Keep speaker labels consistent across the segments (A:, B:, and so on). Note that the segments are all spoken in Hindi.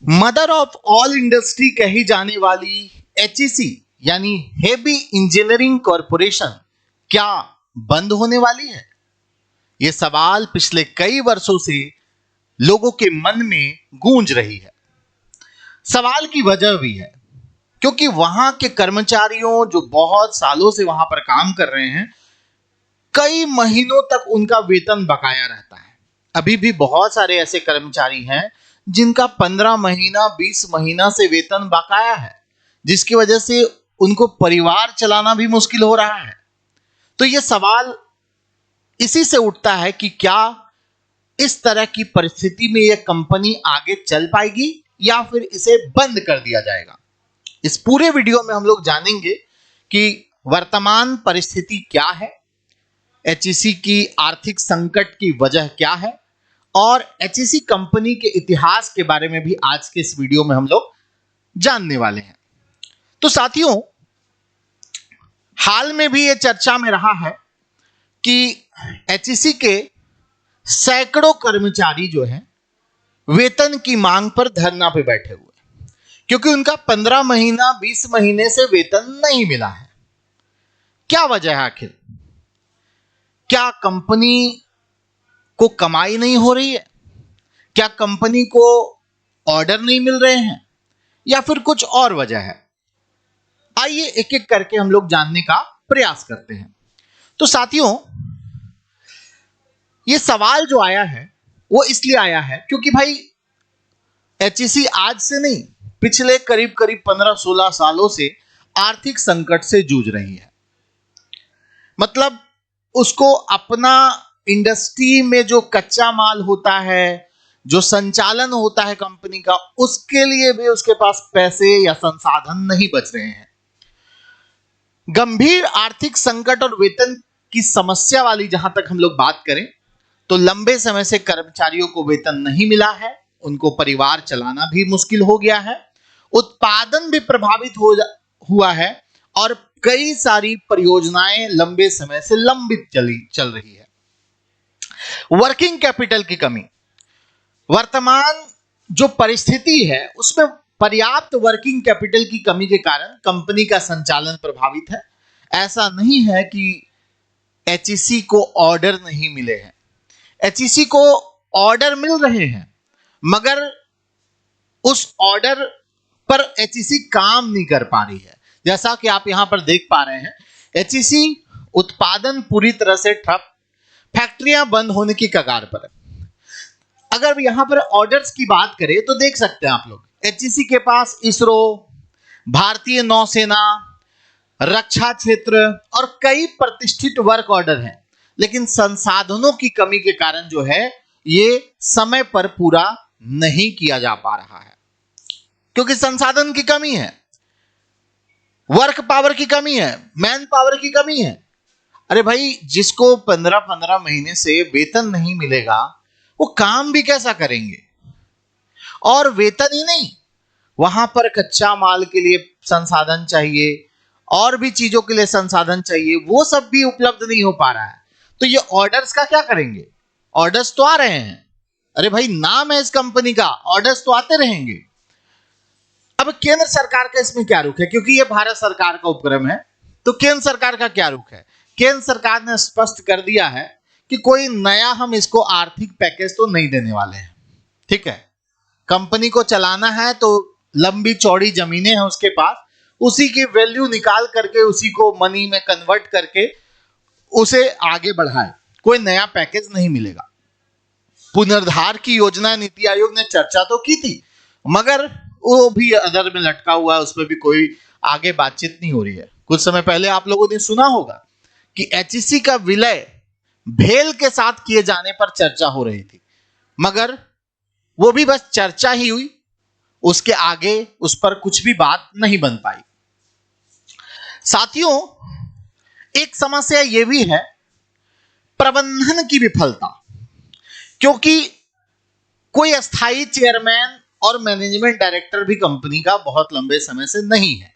A: मदर ऑफ ऑल इंडस्ट्री कही जाने वाली एचईसी यानी हेवी इंजीनियरिंग कॉरपोरेशन क्या बंद होने वाली है? यह सवाल पिछले कई वर्षों से लोगों के मन में गूंज रही है। सवाल की वजह भी है क्योंकि वहां के कर्मचारियों जो बहुत सालों से वहां पर काम कर रहे हैं, कई महीनों तक उनका वेतन बकाया रहता है। अभी भी बहुत सारे ऐसे कर्मचारी हैं जिनका 15 महीना 20 महीना से वेतन बकाया है, जिसकी वजह से उनको परिवार चलाना भी मुश्किल हो रहा है। तो यह सवाल इसी से उठता है कि क्या इस तरह की परिस्थिति में यह कंपनी आगे चल पाएगी या फिर इसे बंद कर दिया जाएगा। इस पूरे वीडियो में हम लोग जानेंगे कि वर्तमान परिस्थिति क्या है, एचईसी की आर्थिक संकट की वजह क्या है और एचईसी कंपनी के इतिहास के बारे में भी आज के इस वीडियो में हम लोग जानने वाले हैं। तो साथियों, हाल में भी यह चर्चा में रहा है कि एचईसी के सैकड़ों कर्मचारी जो हैं वेतन की मांग पर धरना पे बैठे हुए क्योंकि उनका 15 महीना 20 महीने से वेतन नहीं मिला है। क्या वजह है आखिर? क्या कंपनी को कमाई नहीं हो रही है? क्या कंपनी को ऑर्डर नहीं मिल रहे हैं या फिर कुछ और वजह है? आइए एक एक करके हम लोग जानने का प्रयास करते हैं। तो साथियों, यह सवाल जो आया है वो इसलिए आया है क्योंकि भाई एचईसी आज से नहीं, पिछले करीब 15-16 सालों से आर्थिक संकट से जूझ रही है। मतलब उसको अपना इंडस्ट्री में जो कच्चा माल होता है, जो संचालन होता है कंपनी का, उसके लिए भी उसके पास पैसे या संसाधन नहीं बच रहे हैं। गंभीर आर्थिक संकट और वेतन की समस्या वाली जहां तक हम लोग बात करें तो लंबे समय से कर्मचारियों को वेतन नहीं मिला है, उनको परिवार चलाना भी मुश्किल हो गया है, उत्पादन भी प्रभावित हुआ है और कई सारी परियोजनाएं लंबे समय से लंबित चल रही है। वर्किंग कैपिटल की कमी, वर्तमान जो परिस्थिति है उसमें पर्याप्त वर्किंग कैपिटल की कमी के कारण कंपनी का संचालन प्रभावित है। ऐसा नहीं है कि एचईसी को ऑर्डर नहीं मिले हैं, एचईसी को ऑर्डर मिल रहे हैं, मगर उस ऑर्डर पर एचईसी काम नहीं कर पा रही है। जैसा कि आप यहां पर देख पा रहे हैं, एचईसी उत्पादन पूरी तरह से ठप, फैक्ट्रियां बंद होने की कगार पर है। अगर यहां पर ऑर्डर्स की बात करें तो देख सकते हैं आप लोग, एचईसी के पास इसरो, भारतीय नौसेना, रक्षा क्षेत्र और कई प्रतिष्ठित वर्क ऑर्डर हैं, लेकिन संसाधनों की कमी के कारण जो है ये समय पर पूरा नहीं किया जा पा रहा है क्योंकि संसाधन की कमी है, वर्क पावर की कमी है, मैन पावर की कमी है। अरे भाई, जिसको 15-15 महीने से वेतन नहीं मिलेगा वो काम भी कैसा करेंगे? और वेतन ही नहीं, वहां पर कच्चा माल के लिए संसाधन चाहिए और भी चीजों के लिए संसाधन चाहिए, वो सब भी उपलब्ध नहीं हो पा रहा है। तो ये ऑर्डर्स का क्या करेंगे? ऑर्डर्स तो आ रहे हैं, अरे भाई नाम है इस कंपनी का, ऑर्डर्स तो आते रहेंगे। अब केंद्र सरकार का इसमें क्या रुख है? क्योंकि ये भारत सरकार का उपक्रम है, तो केंद्र सरकार का क्या रुख है? केंद्र सरकार ने स्पष्ट कर दिया है कि कोई नया हम इसको आर्थिक पैकेज तो नहीं देने वाले हैं। ठीक है, कंपनी को चलाना है तो लंबी चौड़ी जमीनें हैं उसके पास, उसी की वैल्यू निकाल करके उसी को मनी में कन्वर्ट करके उसे आगे बढ़ाए, कोई नया पैकेज नहीं मिलेगा। पुनर्धार की योजना नीति आयोग ने चर्चा तो की थी, मगर वो भी अधर में लटका हुआ है, उसमें भी कोई आगे बातचीत नहीं हो रही है। कुछ समय पहले आप लोगों ने सुना होगा कि एचईसी का विलय भेल के साथ किए जाने पर चर्चा हो रही थी, मगर वो भी बस चर्चा ही हुई, उसके आगे उस पर कुछ भी बात नहीं बन पाई। साथियों, एक समस्या यह भी है प्रबंधन की विफलता, क्योंकि कोई अस्थायी चेयरमैन और मैनेजमेंट डायरेक्टर भी कंपनी का बहुत लंबे समय से नहीं है।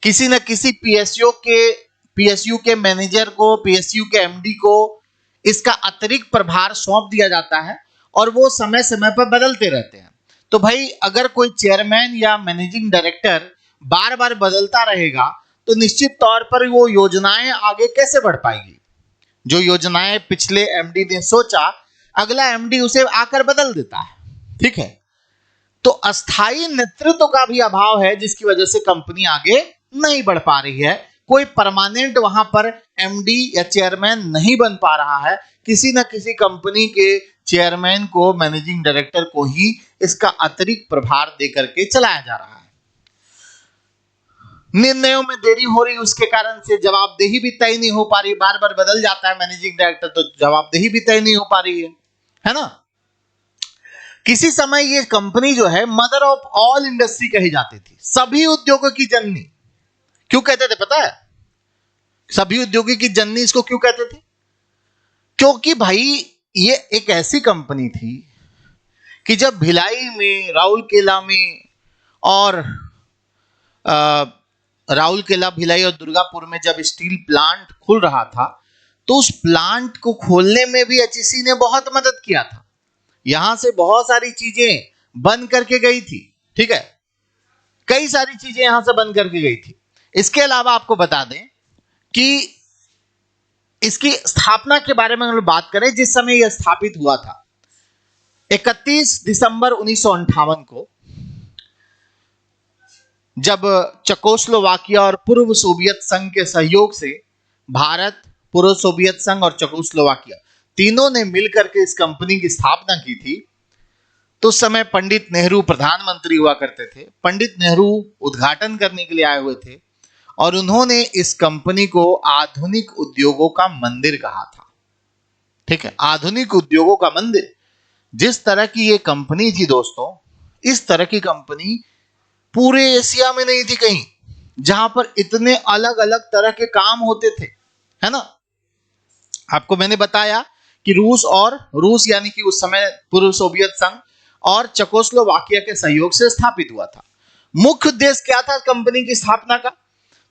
A: किसी न किसी पीएसयू के मैनेजर को, पीएसयू के एमडी को इसका अतिरिक्त प्रभार सौंप दिया जाता है और वो समय समय पर बदलते रहते हैं। तो भाई अगर कोई चेयरमैन या मैनेजिंग डायरेक्टर बार बार बदलता रहेगा तो निश्चित तौर पर वो योजनाएं आगे कैसे बढ़ पाएगी। जो योजनाएं पिछले एमडी ने सोचा, अगला एमडी उसे आकर बदल देता है। ठीक है, तो अस्थाई नेतृत्व का भी अभाव है, जिसकी वजह से कंपनी आगे नहीं बढ़ पा रही है। कोई परमानेंट वहां पर एमडी या चेयरमैन नहीं बन पा रहा है। किसी न किसी कंपनी के चेयरमैन को, मैनेजिंग डायरेक्टर को ही इसका अतिरिक्त प्रभार देकर के चलाया जा रहा है। निर्णयों में देरी हो रही, उसके कारण से जवाबदेही भी तय नहीं हो पा रही। बार बार बदल जाता है मैनेजिंग डायरेक्टर, तो जवाबदेही भी तय नहीं हो पा रही है ना। किसी समय ये कंपनी जो है मदर ऑफ ऑल इंडस्ट्री कही जाती थी, सभी उद्योगों की जननी। क्यों कहते थे पता है? सभी उद्योगों की जननी इसको क्यों कहते थे? क्योंकि भाई ये एक ऐसी कंपनी थी कि जब भिलाई में, राउरकेला में और राउरकेला, भिलाई और दुर्गापुर में जब स्टील प्लांट खुल रहा था, तो उस प्लांट को खोलने में भी एचईसी ने बहुत मदद किया था। यहां से बहुत सारी चीजें बन करके गई थी। ठीक है, कई सारी चीजें यहां से बन करके गई थी। इसके अलावा आपको बता दें कि इसकी स्थापना के बारे में अगर बात करें, जिस समय यह स्थापित हुआ था 31 दिसंबर 1958 को, जब चेकोस्लोवाकिया और पूर्व सोवियत संघ के सहयोग से भारत, पूर्व सोवियत संघ और चेकोस्लोवाकिया तीनों ने मिलकर के इस कंपनी की स्थापना की थी। तो उस समय पंडित नेहरू प्रधानमंत्री हुआ करते थे। पंडित नेहरू उद्घाटन करने के लिए आए हुए थे और उन्होंने इस कंपनी को आधुनिक उद्योगों का मंदिर कहा था। ठीक है, आधुनिक उद्योगों का मंदिर। जिस तरह की ये कंपनी थी दोस्तों, इस तरह की कंपनी पूरे एशिया में नहीं थी कहीं, जहां पर इतने अलग अलग तरह के काम होते थे, है ना। आपको मैंने बताया कि रूस यानी कि उस समय पूर्व सोवियत संघ और चेकोस्लोवाकिया के सहयोग से स्थापित हुआ था। मुख्य उद्देश्य क्या था कंपनी की स्थापना का?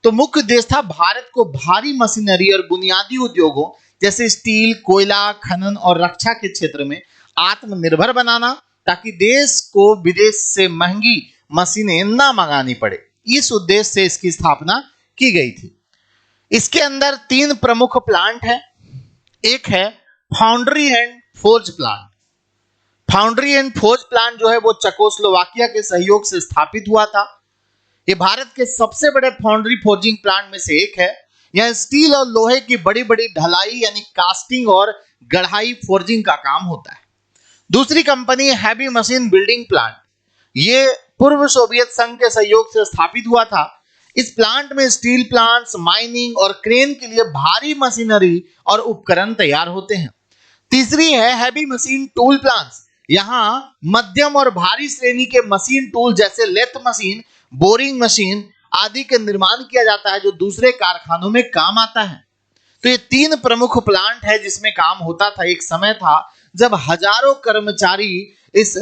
A: तो मुख्य उद्देश्य था भारत को भारी मशीनरी और बुनियादी उद्योगों जैसे स्टील, कोयला, खनन और रक्षा के क्षेत्र में आत्मनिर्भर बनाना, ताकि देश को विदेश से महंगी मशीनें ना मंगानी पड़े। इस उद्देश्य से इसकी स्थापना की गई थी। इसके अंदर 3 प्रमुख प्लांट हैं। एक है foundry and forge plant. Foundry and forge plant जो है वो चेकोस्लोवाकिया के सहयोग से स्थापित हुआ था। ये भारत के सबसे बड़े फाउंड्री फोर्जिंग प्लांट में से एक है। यह स्टील और लोहे की बड़ी बड़ी ढलाई यानी कास्टिंग और गढ़ाई फोर्जिंग का काम होता है। दूसरी company heavy machine building plant. ये पूर्व सोवियत संघ के सहयोग से स्थापित हुआ था। इस प्लांट में स्टील प्लांट्स, माइनिंग और क्रेन के लिए भारी मशीनरी और उपकरण तैयार होते हैं। तीसरी है हैवी मशीन टूल प्लांट्स। यहां मध्यम और भारी श्रेणी के मशीन टूल जैसे लेथ मशीन, बोरिंग मशीन आदि के निर्माण किया जाता है, जो दूसरे कारखानों में काम आता है। तो ये 3 प्रमुख प्लांट है जिसमें काम होता था। एक समय था जब हजारों कर्मचारी इस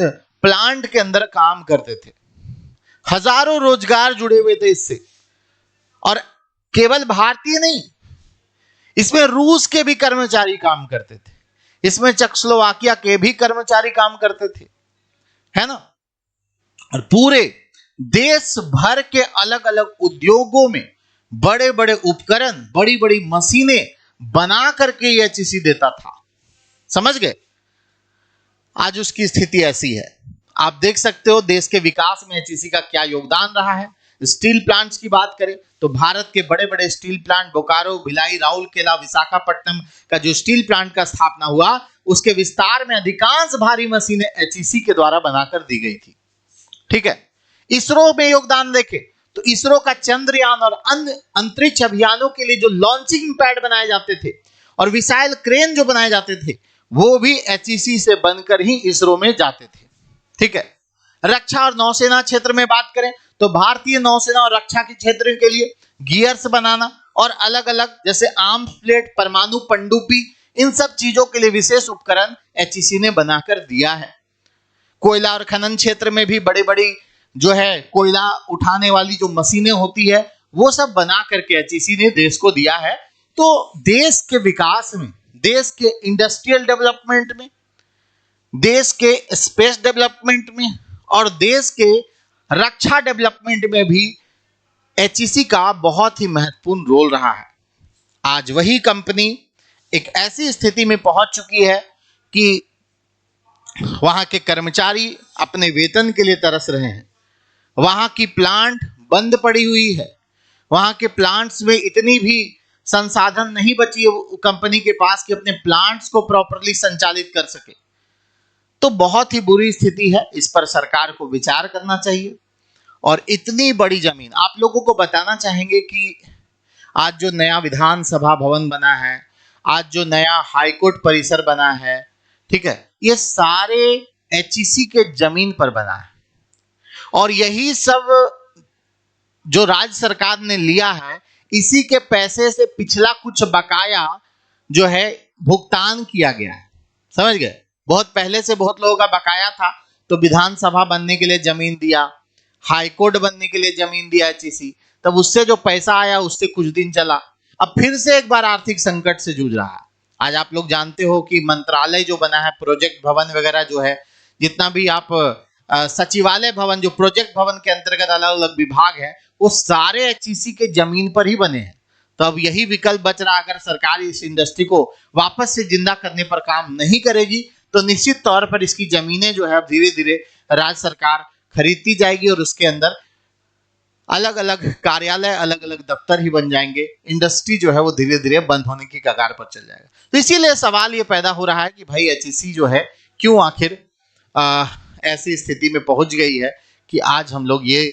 A: प्लांट के अंदर काम करते थे, हजारों रोजगार जुड़े हुए थे इससे। और केवल भारतीय नहीं, इसमें रूस के भी कर्मचारी काम करते थे, इसमें चेकोस्लोवाकिया के भी कर्मचारी काम करते थे, है ना। और पूरे देश भर के अलग अलग उद्योगों में बड़े बड़े उपकरण, बड़ी बड़ी मशीनें बना करके ये एचईसी देता था। समझ गए? आज उसकी स्थिति ऐसी है। आप देख सकते हो देश के विकास में एचईसी का क्या योगदान रहा है। स्टील प्लांट्स की बात करें तो भारत के बड़े बड़े स्टील प्लांट बोकारो, भिलाई, राउरकेला, विशाखापट्टनम का जो स्टील प्लांट का स्थापना हुआ, उसके विस्तार में अधिकांश भारी मशीनें एचईसी के द्वारा बनाकर दी गई थी। ठीक है, इसरो में योगदान देखें तो इसरो का चंद्रयान और अन्य अंतरिक्ष अभियानों के लिए जो लॉन्चिंग पैड बनाए जाते थे और मिसाइल क्रेन जो बनाए जाते थे, वो भी एचईसी से बनकर ही इसरो में जाते थे। ठीक है, रक्षा और नौसेना क्षेत्र में बात करें तो भारतीय नौसेना और रक्षा के क्षेत्र के लिए गियर्स बनाना और अलग अलग जैसे आर्म्स प्लेट, परमाणु पनडुब्बी, इन सब चीजों के लिए विशेष उपकरण एचईसी ने बनाकर दिया है। कोयला और खनन क्षेत्र में भी बड़ी बड़ी जो है कोयला उठाने वाली जो मशीनें होती है, वो सब बना करके एचईसी ने देश को दिया है। तो देश के विकास में, देश के इंडस्ट्रियल डेवलपमेंट में, देश के स्पेस डेवलपमेंट में और देश के रक्षा डेवलपमेंट में भी एचईसी का बहुत ही महत्वपूर्ण रोल रहा है। आज वही कंपनी एक ऐसी स्थिति में पहुंच चुकी है कि वहां के कर्मचारी अपने वेतन के लिए तरस रहे हैं। वहां की प्लांट बंद पड़ी हुई है, वहां के प्लांट्स में इतनी भी संसाधन नहीं बची है कंपनी के पास कि अपने प्लांट्स को प्रॉपरली संचालित कर सके। तो बहुत ही बुरी स्थिति है, इस पर सरकार को विचार करना चाहिए। और इतनी बड़ी जमीन, आप लोगों को बताना चाहेंगे कि आज जो नया विधानसभा भवन बना है, आज जो नया हाईकोर्ट परिसर बना है, ठीक है, ये सारे एचईसी के जमीन पर बना है। और यही सब जो राज्य सरकार ने लिया है, इसी के पैसे से पिछला कुछ बकाया जो है भुगतान किया गया है। समझ गए? बहुत पहले से बहुत लोगों का बकाया था, तो विधानसभा बनने के लिए जमीन दिया, हाईकोर्ट बनने के लिए जमीन दिया एचईसी, तब उससे जो पैसा आया उससे कुछ दिन चला, अब फिर से एक बार आर्थिक संकट से जूझ रहा है। आज आप लोग जानते हो कि मंत्रालय जो बना है, प्रोजेक्ट भवन वगैरह जो है, जितना भी आप सचिवालय भवन जो प्रोजेक्ट भवन के अंतर्गत अलग अलग विभाग है, वो सारे एचईसी के जमीन पर ही बने हैं। तो अब यही विकल्प बच रहा, अगर सरकार इस इंडस्ट्री को वापस से जिंदा करने पर काम नहीं करेगी तो निश्चित तौर पर इसकी जमीनें जो है धीरे धीरे राज्य सरकार खरीदती जाएगी और उसके अंदर अलग अलग कार्यालय, अलग अलग दफ्तर ही बन जाएंगे। इंडस्ट्री जो है वो धीरे धीरे बंद होने की कगार पर चल जाएगा। तो इसीलिए सवाल ये पैदा हो रहा है कि भाई एचईसी जो है क्यों आखिर ऐसी स्थिति में पहुंच गई है कि आज हम लोग ये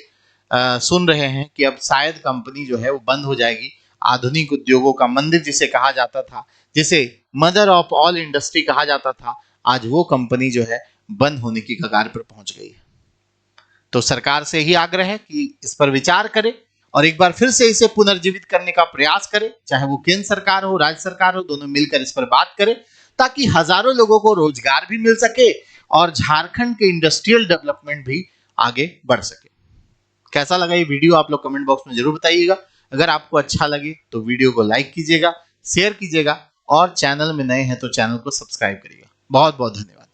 A: सुन रहे हैं कि अब शायद कंपनी जो है वो बंद हो जाएगी। आधुनिक उद्योगों का मंदिर जिसे कहा जाता था, जिसे मदर ऑफ ऑल इंडस्ट्री कहा जाता था, आज वो कंपनी जो है बंद होने की कगार पर पहुंच गई है। तो सरकार से ही आग्रह है कि इस पर विचार करे और एक बार फिर से इसे पुनर्जीवित करने का प्रयास करे, चाहे वो केंद्र सरकार हो, राज्य सरकार हो, दोनों मिलकर इस पर बात करें, ताकि हजारों लोगों को रोजगार भी मिल सके और झारखंड के इंडस्ट्रियल डेवलपमेंट भी आगे बढ़ सके। कैसा लगा ये वीडियो आप लोग कमेंट बॉक्स में जरूर बताइएगा। अगर आपको अच्छा लगे तो वीडियो को लाइक कीजिएगा, शेयर कीजिएगा और चैनल में नए हैं तो चैनल को सब्सक्राइब करिएगा। बहुत बहुत धन्यवाद।